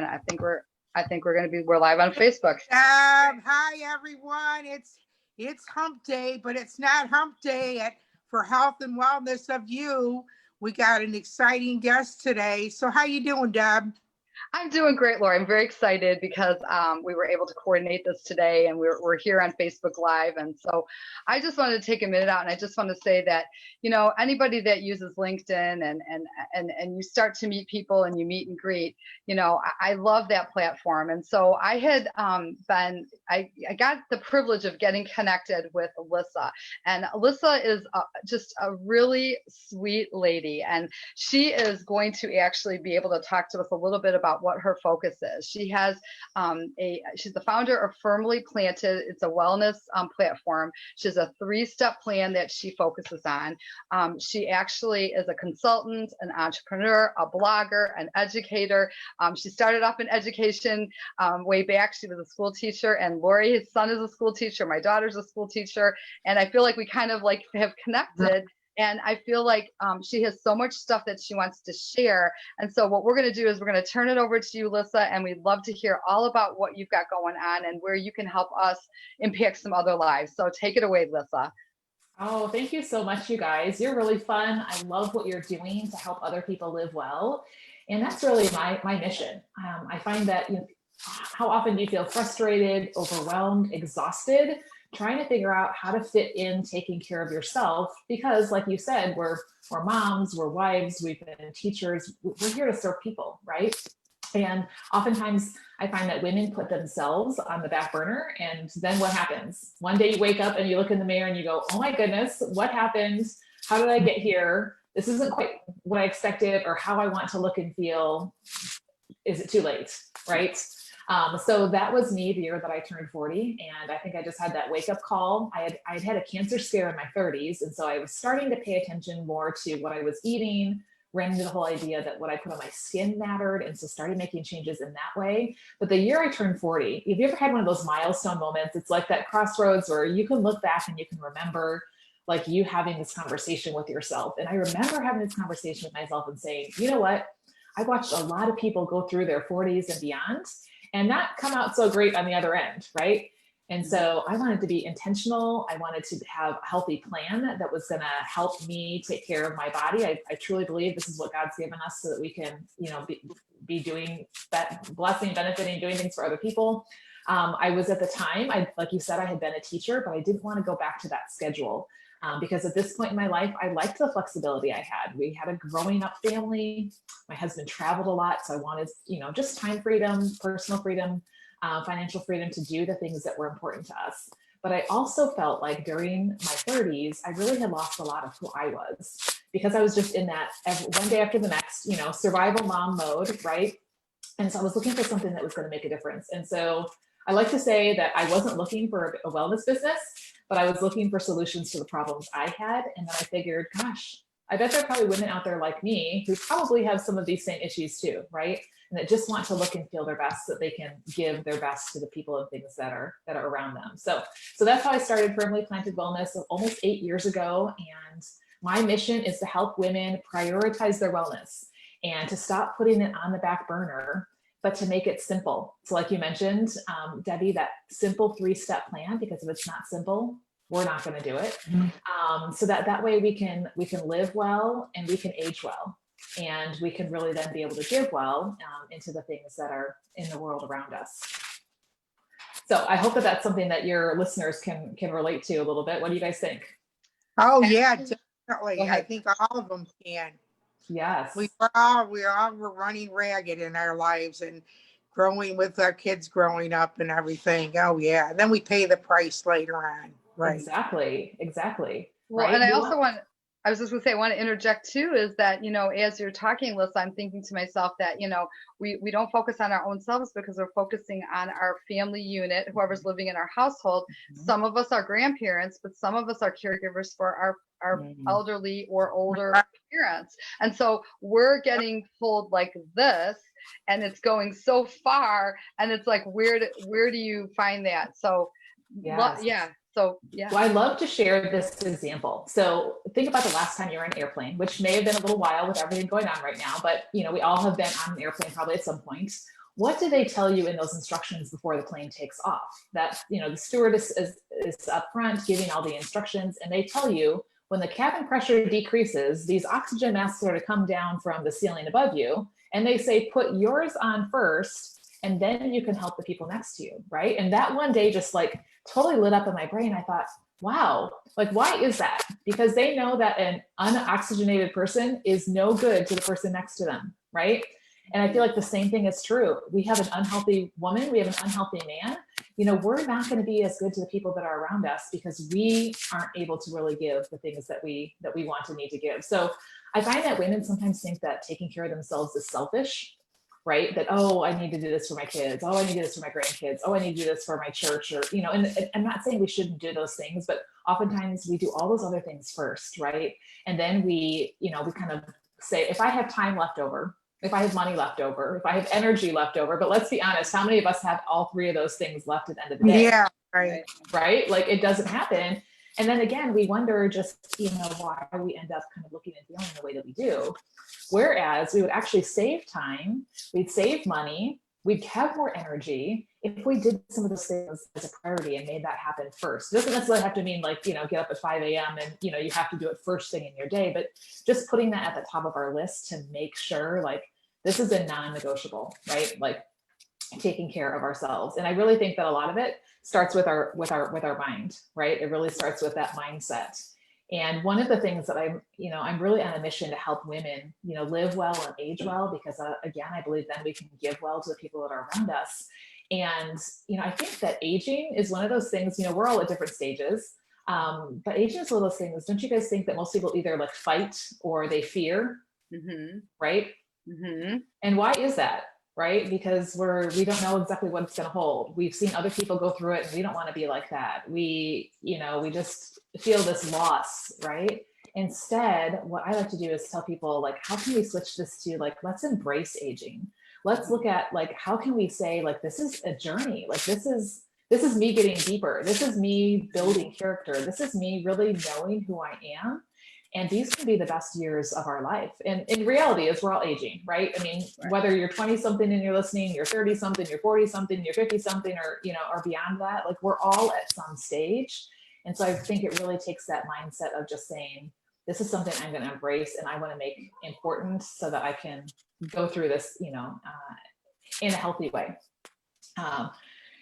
and we're live on Facebook. Hi everyone. It's hump day, but it's not hump day for health and wellness of you. We got an exciting guest today. So how you doing, Deb? I'm doing great, Laura. I'm very excited because we were able to coordinate this today, and we're here on Facebook Live. And so I just wanted to take a minute out, and I just want to say that, anybody that uses LinkedIn and you start to meet people and you meet and greet, I love that platform. And so I had I got the privilege of getting connected with Lissa, and Lissa is just a really sweet lady, and she is going to actually be able to talk to us a little bit about what her focus is. She has she's the founder of Firmly Planted. It's a wellness platform. She has a 3-step plan that she focuses on. She actually is a consultant, an entrepreneur, a blogger, an educator. She started off in education way back. She was a school teacher, and Lori, his son, is a school teacher. My daughter's a school teacher, and I feel like we kind of like have connected. And I feel like she has so much stuff that she wants to share. And so what we're going to do is we're going to turn it over to you, Lissa, and we'd love to hear all about what you've got going on and where you can help us impact some other lives. So take it away, Lissa. Oh, thank you so much, you guys. You're really fun. I love what you're doing to help other people live well. And that's really my mission. I find that, how often do you feel frustrated, overwhelmed, exhausted, trying to figure out how to fit in taking care of yourself? Because like you said, we're moms, we're wives, we've been teachers, we're here to serve people, right? And oftentimes I find that women put themselves on the back burner, and then what happens? One day you wake up and you look in the mirror and you go, oh my goodness, what happened? How did I get here? This isn't quite what I expected or how I want to look and feel. Is it too late, right? So that was me the year that I turned 40. And I think I just had that wake up call. I had a cancer scare in my 30s. And so I was starting to pay attention more to what I was eating, ran into the whole idea that what I put on my skin mattered. And so started making changes in that way. But the year I turned 40, have you ever had one of those milestone moments? It's like that crossroads where you can look back and you can remember like you having this conversation with yourself. And I remember having this conversation with myself and saying, you know what? I watched a lot of people go through their 40s and beyond and not come out so great on the other end, right? And so I wanted to be intentional. I wanted to have a healthy plan that was going to help me take care of my body. I truly believe this is what God's given us so that we can, be doing that, blessing, benefiting, doing things for other people. I was at the time, like you said, I had been a teacher, but I didn't want to go back to that schedule. Because at this point in my life, I liked the flexibility I had. We had a growing up family. My husband traveled a lot. So I wanted, just time freedom, personal freedom, financial freedom to do the things that were important to us. But I also felt like during my 30s, I really had lost a lot of who I was because I was just in that one day after the next, survival mom mode, right? And so I was looking for something that was going to make a difference. And so I like to say that I wasn't looking for a wellness business, but I was looking for solutions to the problems I had. And then I figured, gosh, I bet there are probably women out there like me who probably have some of these same issues too, right? And that just want to look and feel their best so that they can give their best to the people and things that are around them. So that's how I started Firmly Planted Wellness almost 8 years ago. And my mission is to help women prioritize their wellness and to stop putting it on the back burner, but to make it simple. So like you mentioned, Debbie, that simple 3-step plan, because if it's not simple, we're not going to do it. So that way we can live well and we can age well. And we can really then be able to give well into the things that are in the world around us. So I hope that that's something that your listeners can relate to a little bit. What do you guys think? Oh yeah, definitely. I think all of them can. Yes. We all were running ragged in our lives and growing with our kids growing up and everything. Oh yeah. And then we pay the price later on. Right. Exactly. Well, right? And I was just going to say, I want to interject too, is that, as you're talking, Lissa, I'm thinking to myself that, we don't focus on our own selves because we're focusing on our family unit, whoever's living in our household. Some of us are grandparents, but some of us are caregivers for our elderly or older parents. And so we're getting pulled like this, and it's going so far, and it's like, where do you find that? So yes. yeah. So yeah. Well, I love to share this example. So think about the last time you were on an airplane, which may have been a little while with everything going on right now, but we all have been on an airplane probably at some point. what do they tell you in those instructions before the plane takes off? That, the stewardess is up front giving all the instructions, and they tell you when the cabin pressure decreases, these oxygen masks are to come down from the ceiling above you, and they say, put yours on first, and then you can help the people next to you, right? And that one day just like totally lit up in my brain. I thought, wow, like, why is that? Because they know that an unoxygenated person is no good to the person next to them, right? And I feel like the same thing is true. We have an unhealthy woman, we have an unhealthy man. We're not going to be as good to the people that are around us because we aren't able to really give the things that we want and need to give. So I find that women sometimes think that taking care of themselves is selfish, right? That, oh, I need to do this for my kids. Oh, I need to do this for my grandkids. Oh, I need to do this for my church, or, and I'm not saying we shouldn't do those things, but oftentimes we do all those other things first, right? And then we kind of say, if I have time left over, if I have money left over, if I have energy left over, but let's be honest, how many of us have all three of those things left at the end of the day? Yeah, right. Right? Like, it doesn't happen. And then again, we wonder just, why we end up kind of looking and feeling the way that we do. Whereas we would actually save time, we'd save money, we'd have more energy if we did some of those things as a priority and made that happen first. It doesn't necessarily have to mean like, get up at 5 a.m. and, you have to do it first thing in your day, but just putting that at the top of our list to make sure like this is a non-negotiable, right? Like taking care of ourselves. And I really think that a lot of it starts with our mind, right? It really starts with that mindset. And one of the things that I'm really on a mission to help women, live well and age well, because again, I believe then we can give well to the people that are around us. And, I think that aging is one of those things, we're all at different stages, but aging is one of those things. Don't you guys think that most people either like fight or they fear, right? And why is that? Right? Because we don't know exactly what it's going to hold. We've seen other people go through it and we don't want to be like that. We just feel this loss, right? Instead, what I like to do is tell people like, how can we switch this to like, let's embrace aging. Let's look at like, how can we say like, this is a journey. Like, this is me getting deeper. This is me building character. This is me really knowing who I am. And these can be the best years of our life. And in reality is we're all aging, right? I mean, whether you're 20 something and you're listening, you're 30 something, you're 40 something, you're 50 something, or, or beyond that, like we're all at some stage. And so I think it really takes that mindset of just saying, this is something I'm going to embrace and I want to make important so that I can go through this, in a healthy way.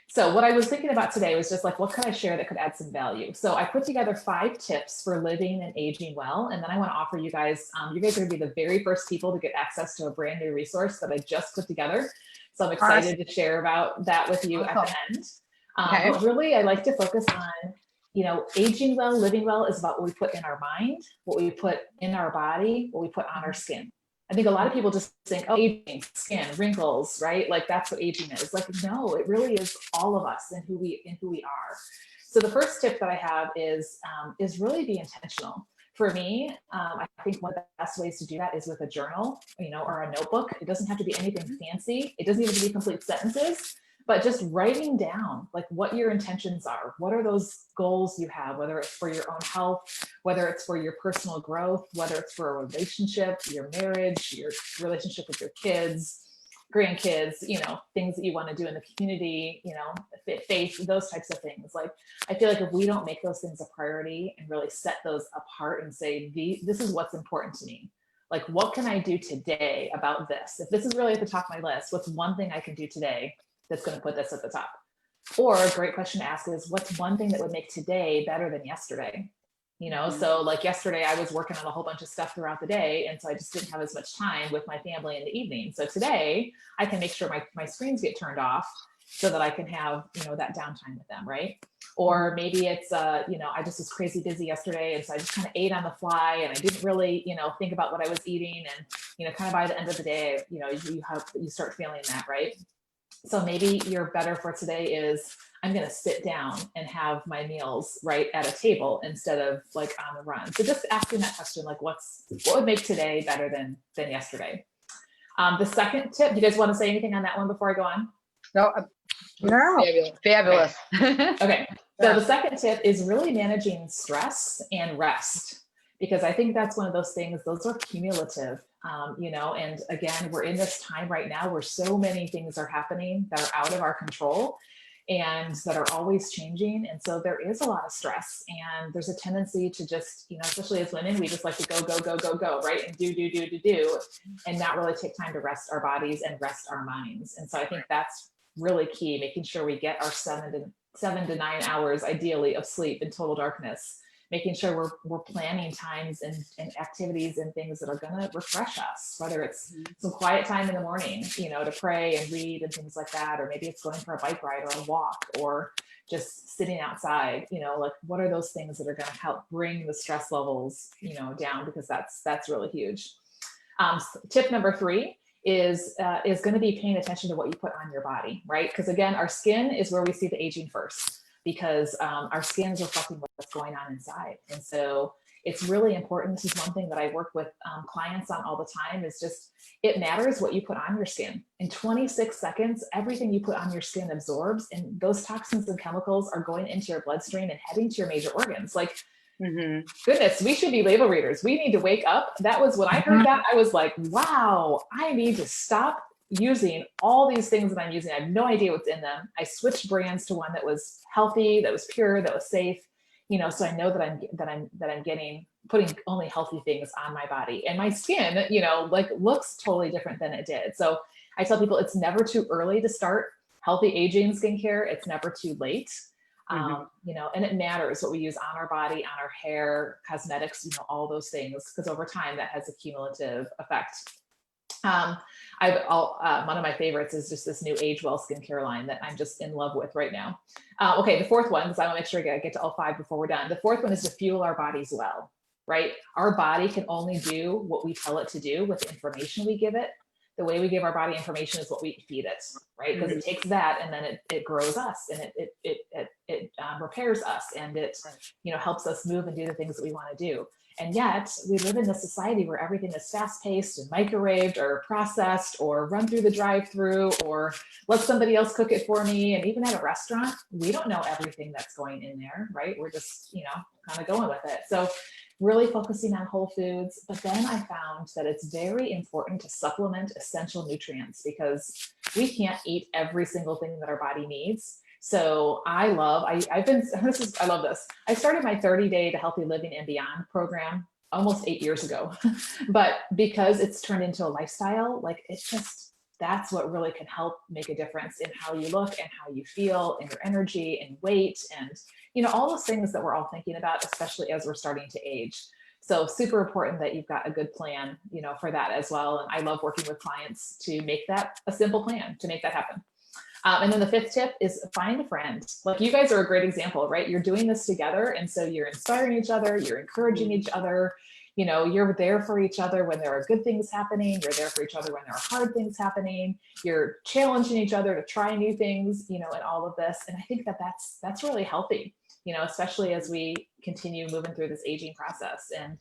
So what I was thinking about today was just like, what could I share that could add some value? So I put together 5 tips for living and aging well. And then I want to offer you guys are going to be the very first people to get access to a brand new resource that I just put together. So I'm excited to share about that with you at the end. But really, I like to focus on, aging well, living well is about what we put in our mind, what we put in our body, what we put on our skin. I think a lot of people just think, oh, aging, skin, wrinkles, right? Like that's what aging is. Like, no, it really is all of us and who we are. So the first tip that I have is really be intentional. For me, I think one of the best ways to do that is with a journal, or a notebook. It doesn't have to be anything fancy. It doesn't even have to be complete sentences, but just writing down like what your intentions are. What are those goals you have, whether it's for your own health, whether it's for your personal growth, whether it's for a relationship, your marriage, your relationship with your kids, grandkids, things that you want to do in the community, faith, those types of things. Like, I feel like if we don't make those things a priority and really set those apart and say, this is what's important to me. Like, what can I do today about this? If this is really at the top of my list, what's one thing I can do today that's going to put this at the top? Or a great question to ask is, what's one thing that would make today better than yesterday? So like yesterday I was working on a whole bunch of stuff throughout the day. And so I just didn't have as much time with my family in the evening. So today I can make sure my screens get turned off so that I can have, that downtime with them. Right. Or maybe it's, I just was crazy busy yesterday. And so I just kind of ate on the fly and I didn't really, think about what I was eating. And, kind of by the end of the day, you start feeling that, right? So maybe your better for today is, I'm going to sit down and have my meals right at a table instead of like on the run. So just asking that question, like what would make today better than yesterday? The second tip, do you guys want to say anything on that one before I go on? No. Fabulous. Okay. So the second tip is really managing stress and rest, because I think that's one of those things, those are cumulative, And again, we're in this time right now where so many things are happening that are out of our control and that are always changing. And so there is a lot of stress, and there's a tendency to just, especially as women, we just like to go, go, go, go, go, right? And do, and not really take time to rest our bodies and rest our minds. And so I think that's really key, making sure we get our 7 to 9 hours, ideally, of sleep in total darkness, making sure we're planning times and activities and things that are going to refresh us, whether it's some quiet time in the morning, to pray and read and things like that, or maybe it's going for a bike ride or a walk, or just sitting outside, like what are those things that are going to help bring the stress levels, down, because that's really huge. Tip number 3 is going to be paying attention to what you put on your body, right? Because again, our skin is where we see the aging first, because our skin is reflecting what's going on inside. And so it's really important. This is one thing that I work with clients on all the time, is just, it matters what you put on your skin. In 26 seconds, everything you put on your skin absorbs, and those toxins and chemicals are going into your bloodstream and heading to your major organs. Like, goodness, we should be label readers. We need to wake up. That was when I heard that, I was like, wow, I need to stop using all these things that I'm using. I have no idea what's in them. I switched brands to one that was healthy, that was pure, that was safe, so I know that I'm putting only healthy things on my body, and my skin, looks totally different than it did. So I tell people it's never too early to start healthy aging skincare. It's never too late. And it matters what we use on our body, on our hair, cosmetics, all those things, because over time that has a cumulative effect. One of my favorites is just this new Age Well skincare line that I'm just in love with right now. Okay, the fourth one, because I want to make sure I get to all 5 before we're done. The fourth one is to fuel our bodies well, right? Our body can only do what we tell it to do with the information we give it. The way we give our body information is what we feed it, right? Because it takes that, and then it grows us, and it repairs us, and it helps us move and do the things that we want to do. And yet we live in this society where everything is fast-paced and microwaved or processed or run through the drive-through or let somebody else cook it for me. And even at a restaurant, we don't know everything that's going in there, right? We're just, kind of going with it. So really focusing on whole foods. But then I found that it's very important to supplement essential nutrients, because we can't eat every single thing that our body needs. So I love this. I started my 30-day to healthy living and beyond program almost 8 years ago, but because it's turned into a lifestyle, like that's what really can help make a difference in how you look and how you feel and your energy and weight and, all those things that we're all thinking about, especially as we're starting to age. So super important that you've got a good plan, for that as well. And I love working with clients to make that a simple plan to make that happen. And then the 5th tip is find a friend. Like, you guys are a great example, right? You're doing this together. And so you're inspiring each other, you're encouraging each other, you're there for each other when there are good things happening, you're there for each other when there are hard things happening, you're challenging each other to try new things, and all of this. And I think that's really healthy, especially as we continue moving through this aging process, and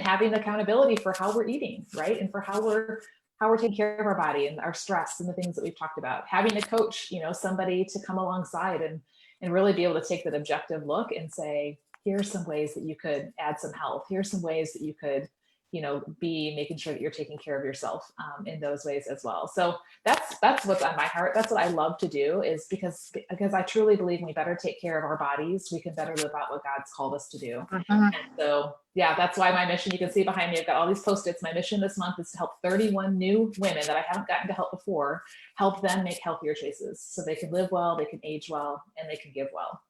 having accountability for how we're eating, right? And for how we're taking care of our body and our stress and the things that we've talked about. Having a coach, somebody to come alongside and really be able to take that objective look and say, here's some ways that you could add some health. Here's some ways that you could, be making sure that you're taking care of yourself in those ways as well. So that's what's on my heart. That's what I love to do, is because I truly believe we better take care of our bodies, we can better live out what God's called us to do. And so, yeah, that's why my mission, you can see behind me, I've got all these Post-its. My mission this month is to help 31 new women that I haven't gotten to help before, help them make healthier choices so they can live well, they can age well, and they can give well.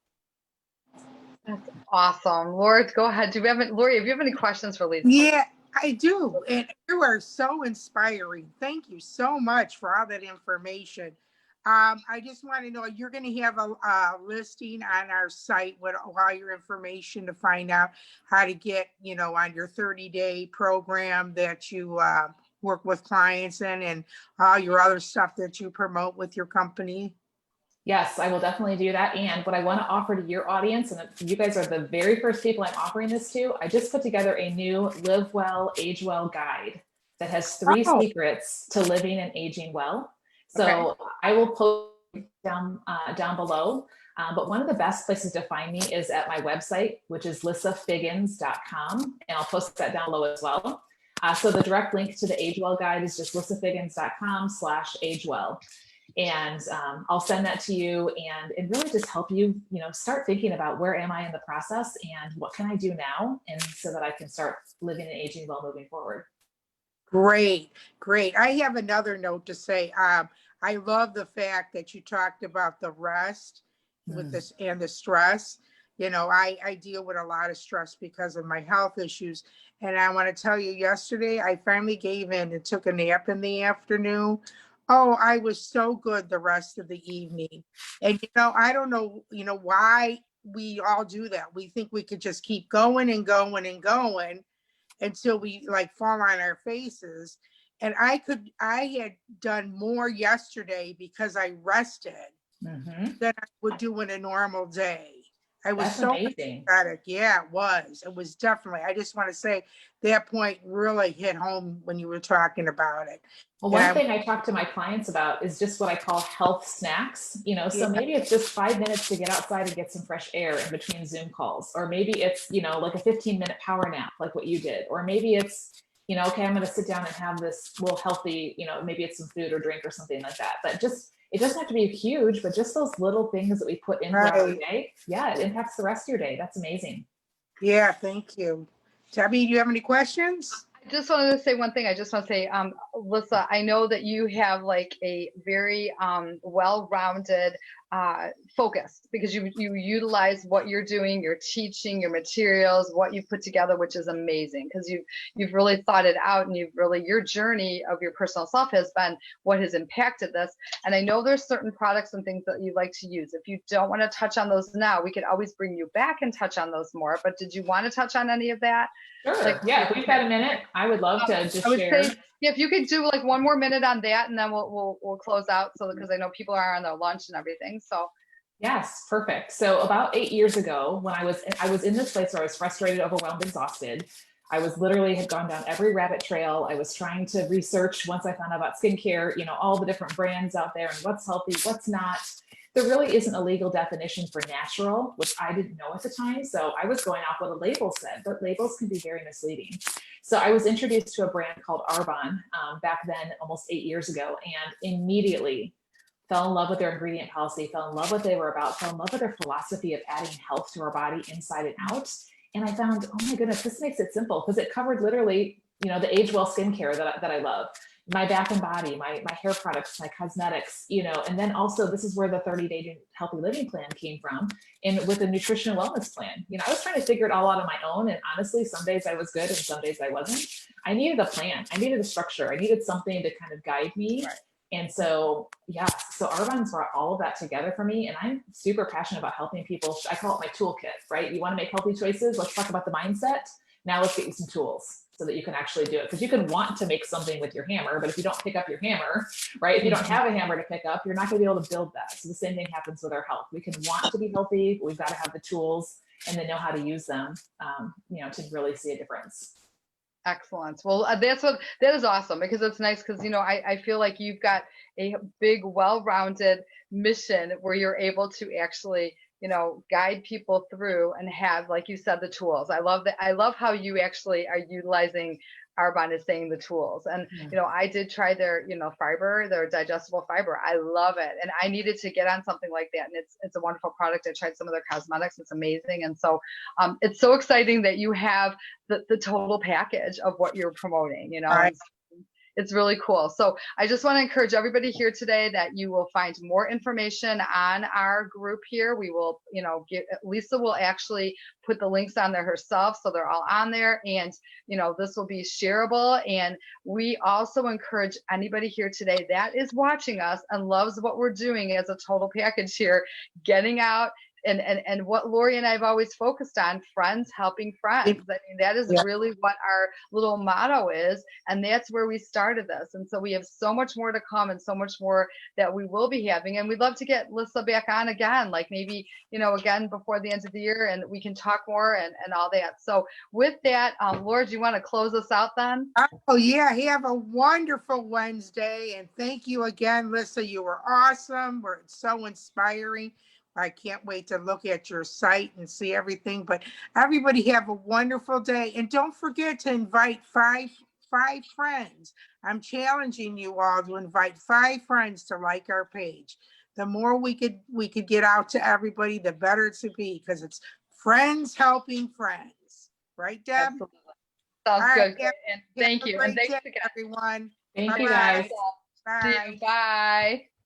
That's awesome. Laura, go ahead. Lori, if you have any questions for Lisa? Yeah, I do. And you are so inspiring. Thank you so much for all that information. I just want to know, you're going to have a listing on our site with all your information to find out how to get, on your 30-day program that you work with clients in, and all your other stuff that you promote with your company. Yes, I will definitely do that. And what I want to offer to your audience, and you guys are the very first people I'm offering this to, I just put together a new Live Well, Age Well guide that has 3 secrets to living and aging well. So I will post down below. But one of the best places to find me is at my website, which is lissafiggins.com. And I'll post that down below as well. So the direct link to the Age Well guide is just lissafiggins.com/agewell. And I'll send that to you and really just help you, start thinking about where am I in the process and what can I do now? And so that I can start living and aging well moving forward. Great, great. I have another note to say. I love the fact that you talked about the rest with this and the stress. I deal with a lot of stress because of my health issues. And I want to tell you, yesterday, I finally gave in and took a nap in the afternoon. Oh, I was so good the rest of the evening. And, I don't know, why we all do that. We think we could just keep going and going and going until we like fall on our faces. And I had done more yesterday because I rested than I would do in a normal day. I was so amazing. ecstatic. Yeah, it was. It was definitely. I just want to say that point really hit home when you were talking about it. Well, one thing I talk to my clients about is just what I call health snacks. So maybe it's just 5 minutes to get outside and get some fresh air in between Zoom calls, or maybe it's like a 15-minute power nap, like what you did, or maybe it's okay, I'm going to sit down and have this little healthy, maybe it's some food or drink or something like that. But it doesn't have to be huge, but just those little things that we put in throughout the day, it impacts the rest of your day. That's amazing. Yeah, thank you. Debbie, do you have any questions? I just wanted to say one thing. I just want to say, Lissa, I know that you have like a very well-rounded focus because you utilize what you're doing, your teaching, your materials, what you put together, which is amazing because you've really thought it out and your journey of your personal self has been what has impacted this. And I know there's certain products and things that you like to use. If you don't want to touch on those now, we could always bring you back and touch on those more. But did you want to touch on any of that? Sure. If we've got a minute, I would love to just share. Say, if you could do like one more minute on that, and then we'll close out. So because I know people are on their lunch and everything. So. Yes, perfect. So about 8 years ago, when I was in this place where I was frustrated, overwhelmed, exhausted. I was literally had gone down every rabbit trail. I was trying to research once I found out about skincare, all the different brands out there and what's healthy, what's not. There really isn't a legal definition for natural, which I didn't know at the time. So I was going off what a label said, but labels can be very misleading. So I was introduced to a brand called Arbonne back then, almost 8 years ago, and immediately fell in love with their ingredient policy, fell in love with what they were about, fell in love with their philosophy of adding health to our body inside and out. And I found, oh my goodness, this makes it simple because it covered literally, the Age Well skincare that I love. My bath and body, my hair products, my cosmetics, and then also this is where the 30-day healthy living plan came from, and with a nutrition and wellness plan. I was trying to figure it all out on my own, and honestly, some days I was good and some days I wasn't. I needed a plan. I needed a structure. I needed something to kind of guide me. Right. And so, so Arbonne's brought all of that together for me, and I'm super passionate about helping people. I call it my toolkit, right? You want to make healthy choices? Let's talk about the mindset. Now let's get you some tools so that you can actually do it. Because you can want to make something with your hammer, but if you don't pick up your hammer, right? If you don't have a hammer to pick up, you're not going to be able to build that. So the same thing happens with our health. We can want to be healthy, but we've got to have the tools and then know how to use them, to really see a difference. Excellent. Well, that is awesome because it's nice because, I feel like you've got a big, well-rounded mission where you're able to actually, guide people through and have, like you said, the tools. I love that. I love how you actually are utilizing Arbonne is saying the tools. And, I did try their, fiber, their digestible fiber. I love it. And I needed to get on something like that. And it's a wonderful product. I tried some of their cosmetics. It's amazing. And so it's so exciting that you have the total package of what you're promoting, Right. It's really cool. So I just want to encourage everybody here today that you will find more information on our group here. We will, Lissa will actually put the links on there herself. So they're all on there and, this will be shareable. And we also encourage anybody here today that is watching us and loves what we're doing as a total package here, getting out, and what Lori and I have always focused on, friends helping friends. I mean, that is really what our little motto is. And that's where we started this. And so we have so much more to come and so much more that we will be having. And we'd love to get Lissa back on again, like maybe, again, before the end of the year, and we can talk more and all that. So with that, Lori, do you want to close us out then? Oh, yeah. Have a wonderful Wednesday. And thank you again, Lissa. You were awesome. We're so inspiring. I can't wait to look at your site and see everything. But everybody have a wonderful day. And don't forget to invite five 5 friends. I'm challenging you all to invite 5 friends to like our page. The more we could get out to everybody, the better it should be, because it's friends helping friends. Right, Deb? Absolutely. All Sounds right. good. Have, And have thank a you. And great thanks day, again. everyone. Thank you Bye-bye. guys. See you. Bye. Bye.